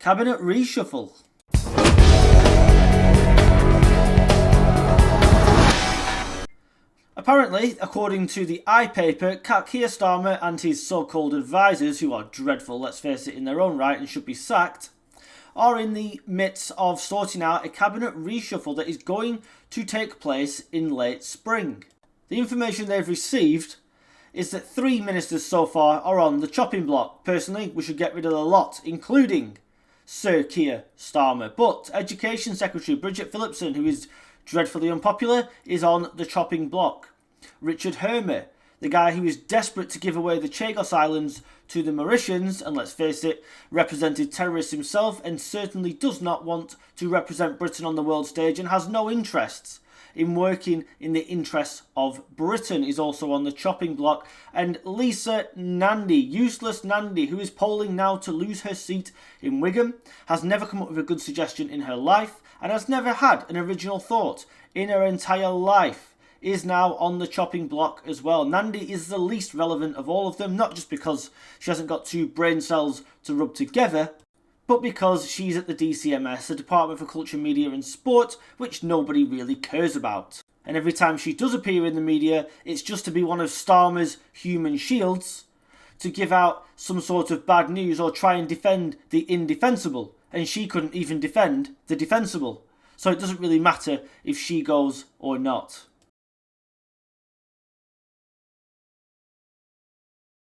Cabinet reshuffle. Apparently, according to the iPaper, Keir Starmer and his so-called advisors, who are dreadful, let's face it, in their own right and should be sacked, are in the midst of sorting out a cabinet reshuffle that is going to take place in late spring. The information they've received is that 3 ministers so far are on the chopping block. Personally, we should get rid of the lot, including Sir Keir Starmer. But Education Secretary Bridget Phillipson, who is dreadfully unpopular, is on the chopping block. Richard Hermer, the guy who is desperate to give away the Chagos Islands to the Mauritians, and let's face it, represented terrorists himself and certainly does not want to represent Britain on the world stage and has no interests in working in the interests of Britain, is also on the chopping block. And Lisa Nandy, useless Nandy, who is polling now to lose her seat in Wigan, has never come up with a good suggestion in her life and has never had an original thought in her entire life, is now on the chopping block as well. Nandy is the least relevant of all of them, not just because she hasn't got two brain cells to rub together, but because she's at the DCMS, the Department for Culture, Media and Sport, which nobody really cares about. And every time she does appear in the media, it's just to be one of Starmer's human shields, to give out some sort of bad news or try and defend the indefensible. And she couldn't even defend the defensible. So it doesn't really matter if she goes or not.